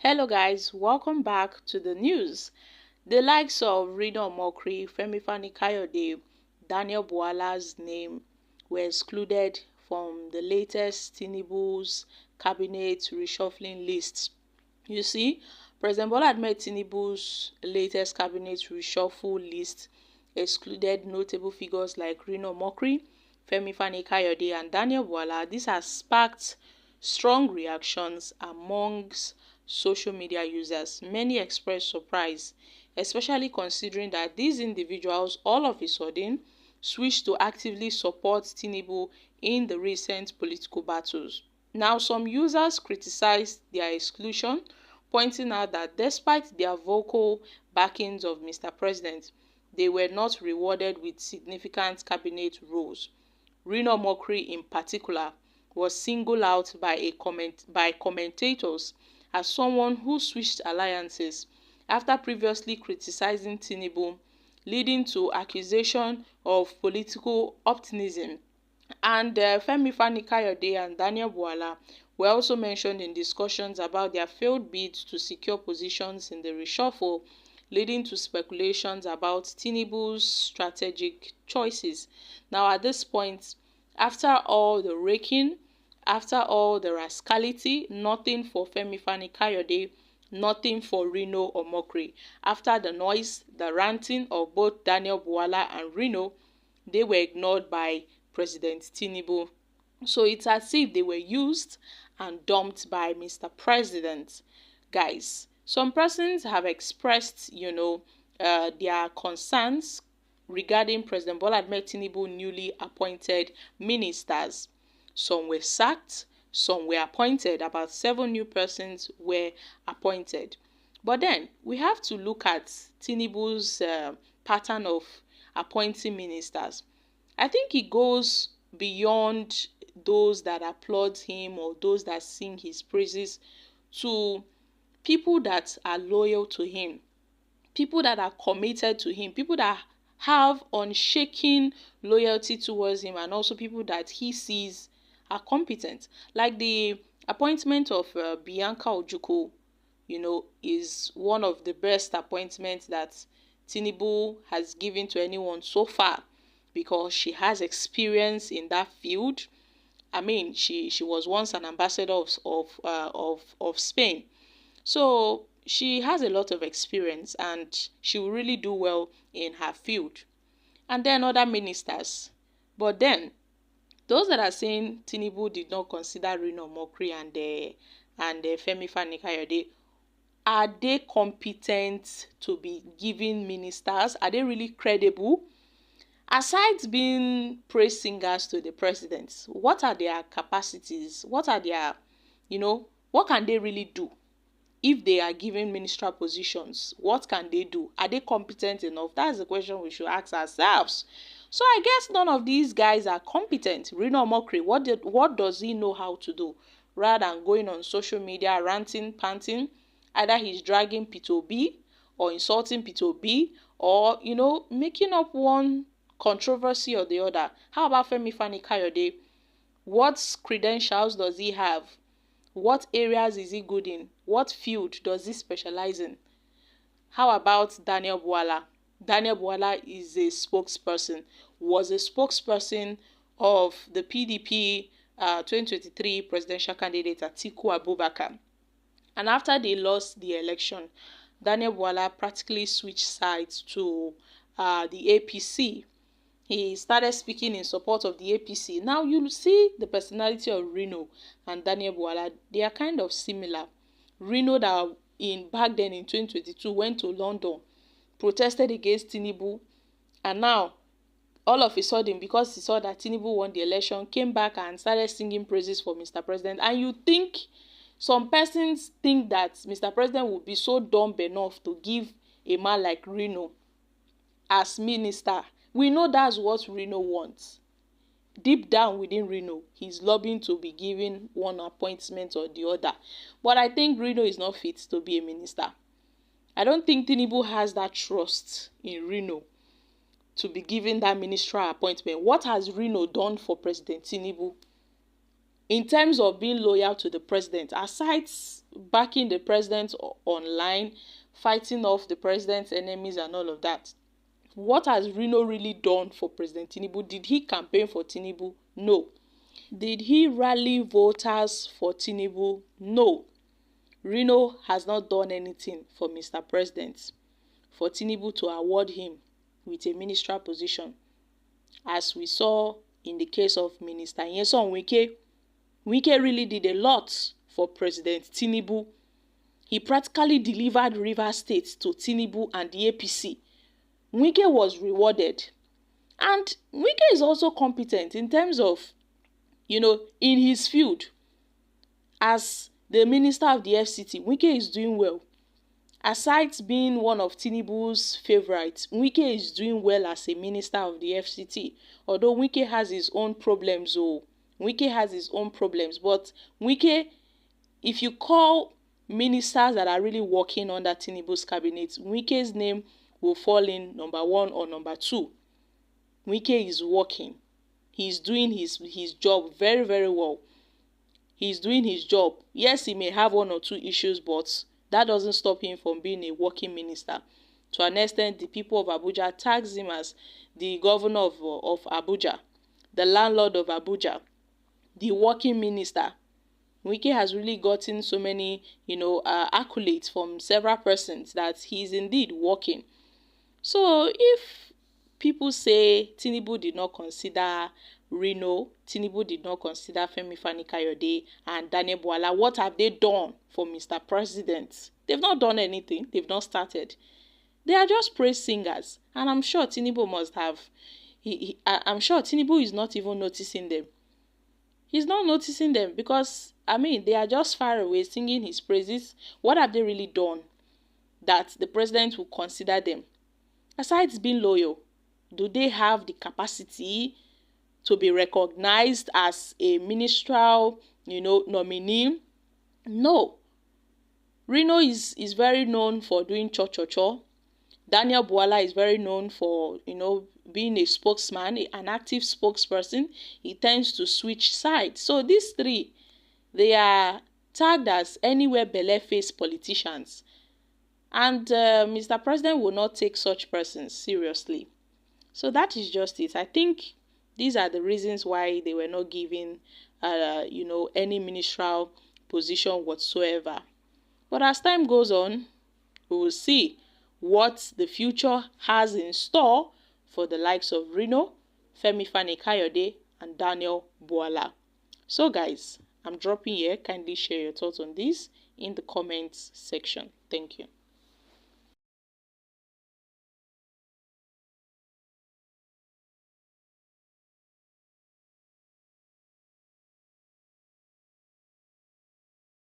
Hello guys, welcome back to the news. The likes of Reno Omokri, Kayode, Daniel Bwala's name were excluded from the latest Tinubu's cabinet reshuffling list. You see, President Bwala Ahmed Tinubu's latest cabinet reshuffle list excluded notable figures like Reno Omokri, Kayode and Daniel Bwala. This has sparked strong reactions amongst social media users. Many expressed surprise, especially considering that these individuals all of a sudden switched to actively support Tinubu in the recent political battles. Now, some users criticized their exclusion, pointing out that despite their vocal backings of Mr. President, they were not rewarded with significant cabinet roles. Reno Omokri in particular was singled out by commentators as someone who switched alliances after previously criticizing Tinubu, leading to accusation of political opportunism. And Kayode and Daniel Bwala were also mentioned in discussions about their failed bids to secure positions in the reshuffle, leading to speculations about Tinubu's strategic choices. Now, at this point, after all the raking, after all the rascality, nothing for Kayode, nothing for Reno Omokri. After the noise, the ranting of both Daniel Bwala and Reno, they were ignored by President Tinubu. So it's as if they were used and dumped by Mr. President. Guys, some persons have expressed, their concerns regarding President Bwala Ahmed Tinubu newly appointed ministers. Some were sacked, some were appointed. About 7 new persons were appointed. But then we have to look at Tinubu's pattern of appointing ministers. I think it goes beyond those that applaud him or those that sing his praises to people that are loyal to him, people that are committed to him, people that have unshaken loyalty towards him, and also people that he sees are competent. Like the appointment of Bianca Ojukwu, is one of the best appointments that Tinubu has given to anyone so far, because she has experience in that field. I mean, she was once an ambassador of Spain, so she has a lot of experience and she will really do well in her field. And then other ministers, but then those that are saying Tinubu did not consider Reno Omokri and Kayode, are they competent to be given ministers? Are they really credible? Aside being praise singers to the president, what are their capacities? What are their, what can they really do? If they are given ministerial positions, what can they do? Are they competent enough? That's the question we should ask ourselves. So I guess none of these guys are competent. Reno Omokri, what does he know how to do? Rather than going on social media, ranting, panting, either he's dragging P2B or insulting P2B or, making up one controversy or the other. How about Kayode? What credentials does he have? What areas is he good in? What field does he specialize in? How about Daniel Bwala? Daniel Bwala is a spokesperson, was a spokesperson of the PDP 2023 presidential candidate Atiku Abubakar. And after they lost the election, Daniel Bwala practically switched sides to the APC. He started speaking in support of the APC. Now you see the personality of Reno and Daniel Bwala. They are kind of similar. Reno that back then in 2022 went to London, protested against Tinubu, and now all of a sudden, because he saw that Tinubu won the election, came back and started singing praises for Mr. President. And you think some persons think that Mr. President would be so dumb enough to give a man like Reno as minister. We know that's what Reno wants. Deep down within Reno, he's lobbying to be given one appointment or the other. But I think Reno is not fit to be a minister. I don't think Tinubu has that trust in Reno to be given that ministerial appointment. What has Reno done for President Tinubu in terms of being loyal to the president, aside backing the president online, fighting off the president's enemies and all of that, what has Reno really done for President Tinubu? Did he campaign for Tinubu? No. Did he rally voters for Tinubu? No. Reno has not done anything for Mr. President, for Tinubu to award him with a ministerial position. As we saw in the case of Minister Nyesom Wike, Wike really did a lot for President Tinubu. He practically delivered Rivers State to Tinubu and the APC. Wike was rewarded. And Wike is also competent in terms of, in his field. As the minister of the FCT, Wike is doing well. Aside being one of Tinubu's favorites, Wike is doing well as a minister of the FCT. Although Wike has his own problems, but Wike, if you call ministers that are really working under Tinubu's cabinet, Wike's name will fall in number 1 or number 2. Wike is working. He's doing his job very, very well. He's doing his job. Yes, he may have 1 or 2 issues, but that doesn't stop him from being a working minister. To an extent, the people of Abuja tags him as the governor of Abuja, the landlord of Abuja, the working minister. Wike has really gotten so many, accolades from several persons that he is indeed working. So if people say Tinubu did not consider Reno, Tinubu did not consider Femi Kayode and Daniel Bwala, what have they done for Mr. President? They've not done anything. They've not started. They are just praise singers. And I'm sure Tinubu must have. I'm sure Tinubu is not even noticing them. He's not noticing them because, they are just far away singing his praises. What have they really done that the president will consider them? Aside being loyal, do they have the capacity to be recognized as a ministerial, nominee? No. Reno is very known for doing cho-cho-cho. Daniel Bwala is very known for, being a spokesman, an active spokesperson. He tends to switch sides. So these 3, they are tagged as anywhere belle-faced politicians. And Mr. President will not take such persons seriously. So that is just it. I think these are the reasons why they were not given, any ministerial position whatsoever. But as time goes on, we will see what the future has in store for the likes of Reno, Femi Kayode, and Daniel Bwala. So guys, I'm dropping here. Kindly share your thoughts on this in the comments section. Thank you.